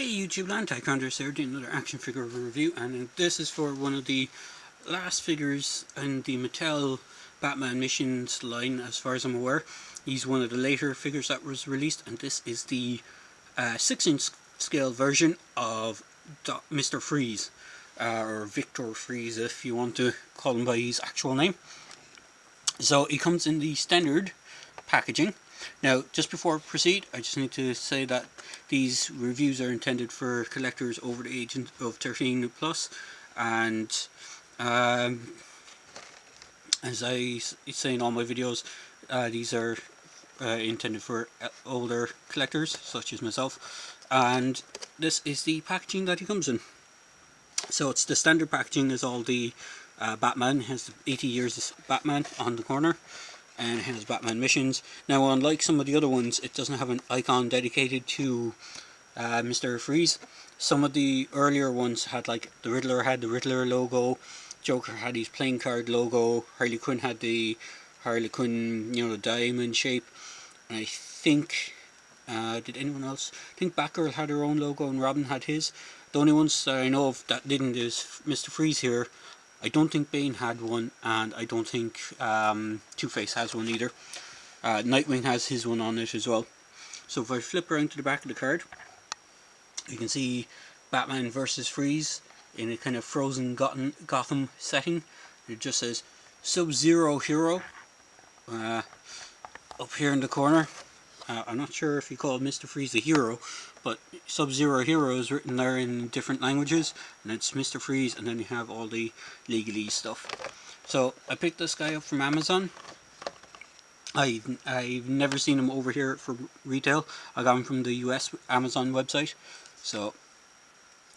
Hey YouTube land, Tychonders here doing another action figure review, and this is for one of the last figures in the Mattel Batman Missions line as far as I'm aware. He's one of the later figures that was released, and this is the 6-inch scale version of Mr. Freeze, or Victor Freeze if you want to call him by his actual name. So he comes in the standard packaging. Now, just before I proceed, I just need to say that these reviews are intended for collectors over the age of 13 plus, and as I say in all my videos, these are intended for older collectors such as myself, and this is the packaging that he comes in. So it's the standard packaging, is all the Batman. It has the 80 years Batman on the corner, and it has Batman missions. Now, unlike some of the other ones, it doesn't have an icon dedicated to Mr. Freeze. Some of the earlier ones had, like, the Riddler had the Riddler logo, Joker had his playing card logo, Harley Quinn had the Harley Quinn, diamond shape, and I think, did anyone else? I think Batgirl had her own logo and Robin had his. The only ones that I know of that didn't is Mr. Freeze here. I don't think Bane had one, and I don't think Two-Face has one either. Nightwing has his one on it as well. So if I flip around to the back of the card, you can see Batman versus Freeze in a kind of frozen Gotham setting. It just says Sub-Zero Hero up here in the corner. I'm not sure if you call Mr. Freeze a hero, but Sub-Zero Hero is written there in different languages, and it's Mr. Freeze, and then you have all the legalese stuff. So I picked this guy up from Amazon. I've never seen him over here for retail. I got him from the US Amazon website, so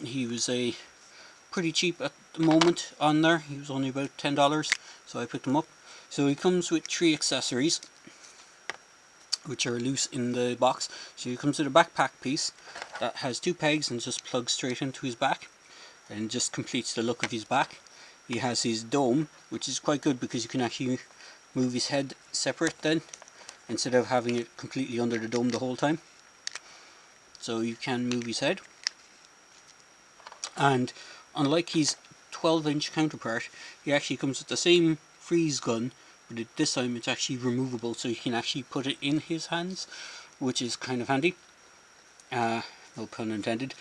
he was a pretty cheap at the moment on there. He was only about $10, so I picked him up. So he comes with 3 accessories, which are loose in the box. So he comes with a backpack piece that has 2 pegs and just plugs straight into his back, and just completes the look of his back. He has his dome, which is quite good because you can actually move his head separate then, instead of having it completely under the dome the whole time. So you can move his head. And unlike his 12-inch counterpart, he actually comes with the same freeze gun, but this time it's actually removable, so you can actually put it in his hands, which is kind of handy. No pun intended.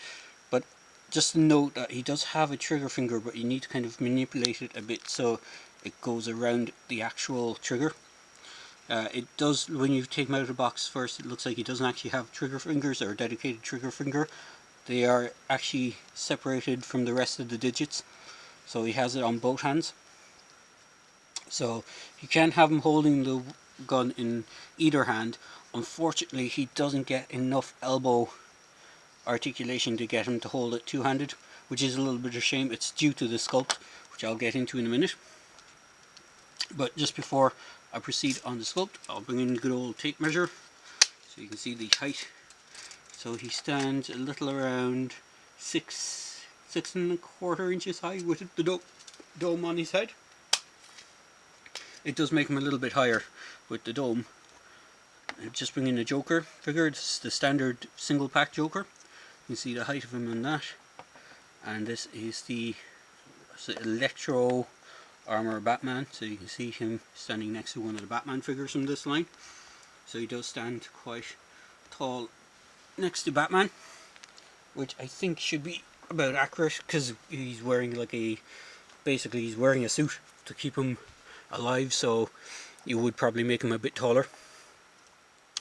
But just to note that he does have a trigger finger, but you need to kind of manipulate it a bit so it goes around the actual trigger. It does, when you take him out of the box first, it looks like he doesn't actually have trigger fingers or a dedicated trigger finger. They are actually separated from the rest of the digits, so he has it on both hands. So you can have him holding the gun in either hand. Unfortunately, he doesn't get enough elbow articulation to get him to hold it two-handed, which is a little bit of a shame. It's due to the sculpt, which I'll get into in a minute. But just before I proceed on the sculpt, I'll bring in the good old tape measure so you can see the height. So he stands a little around 6 1/4 inches high with the dome on his head. It does make him a little bit higher with the dome. I'll just bring in the Joker figure. It's the standard single pack Joker. You can see the height of him in that. And this is the Electro Armor Batman. So you can see him standing next to one of the Batman figures from this line. So he does stand quite tall next to Batman, which I think should be about accurate, because he's wearing basically he's wearing a suit to keep him alive, so you would probably make him a bit taller.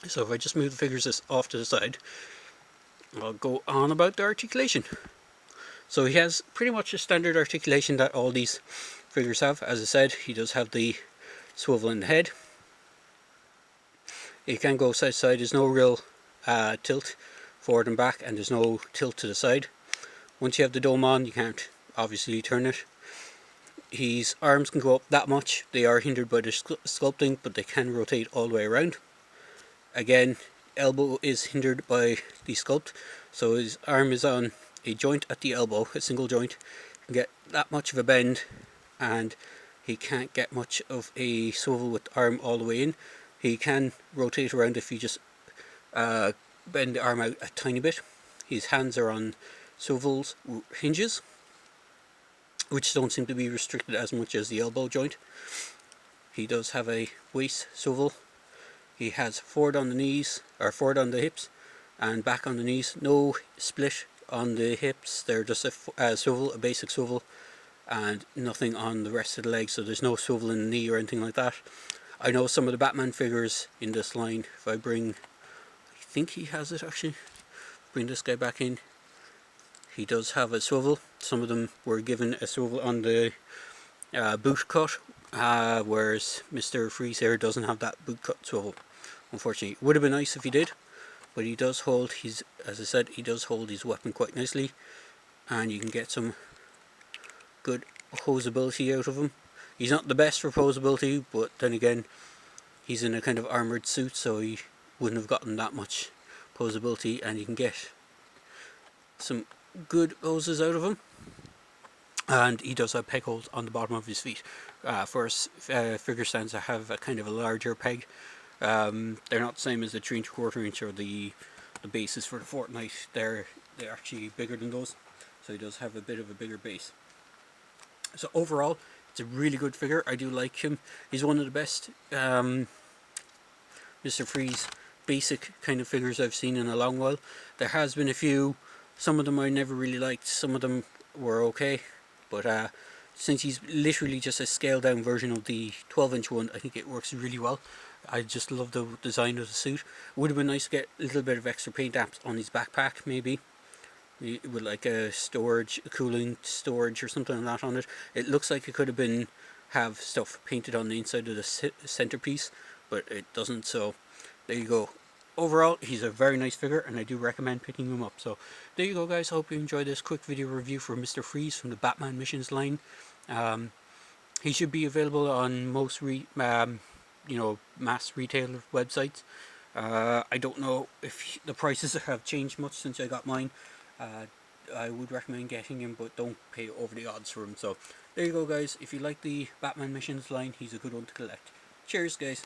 So if I just move the figures off to the side, I'll go on about the articulation. So he has pretty much a standard articulation that all these figures have. As I said, he does have the swivel in the head. He can go side to side. There's no real tilt forward and back, and there's no tilt to the side. Once you have the dome on, you can't obviously turn it. His arms can go up that much. They are hindered by the sculpting, but they can rotate all the way around. Again, elbow is hindered by the sculpt, so his arm is on a joint at the elbow, a single joint. You can get that much of a bend, and he can't get much of a swivel with the arm all the way in. He can rotate around if you just bend the arm out a tiny bit. his hands are on swivel hinges, which don't seem to be restricted as much as the elbow joint. He does have a waist swivel. He has forward on the knees, or forward on the hips, and back on the knees. No split on the hips, they're just a swivel, a basic swivel, and nothing on the rest of the legs, so there's no swivel in the knee or anything like that. I know some of the Batman figures in this line, if I bring, I think he has it actually, bring this guy back in, he does have a swivel. Some of them were given a swivel on the boot cut, whereas Mr. Freeze here doesn't have that boot cut swivel, unfortunately. It would have been nice if he did, but he does hold his, as I said, he does hold his weapon quite nicely, and you can get some good posability out of him. He's not the best for posability, but then again, he's in a kind of armoured suit, so he wouldn't have gotten that much posability, and you can get some good poses out of him. And he does have peg holes on the bottom of his feet. For figure stands that have a kind of a larger peg, they're not the same as the 3 3/4 inch or the bases for the Fortnite. They're actually bigger than those, so he does have a bit of a bigger base. So overall, it's a really good figure. I do like him. He's one of the best Mr. Freeze basic kind of figures I've seen in a long while. There has been a few, some of them I never really liked, some of them were okay, but since he's literally just a scaled down version of the 12-inch one, I think it works really well. I just love the design of the suit. Would have been nice to get a little bit of extra paint apps on his backpack, maybe, with like a storage, a cooling storage or something like that on it. It looks like it could have been have stuff painted on the inside of the centerpiece, but it doesn't, so there you go. Overall, he's a very nice figure, and I do recommend picking him up. So there you go, guys. Hope you enjoyed this quick video review for Mr. Freeze from the Batman Missions line. He should be available on most mass retailer websites. I don't know if the prices have changed much since I got mine. I would recommend getting him, but don't pay over the odds for him. So there you go, guys. If you like the Batman Missions line, he's a good one to collect. Cheers, guys.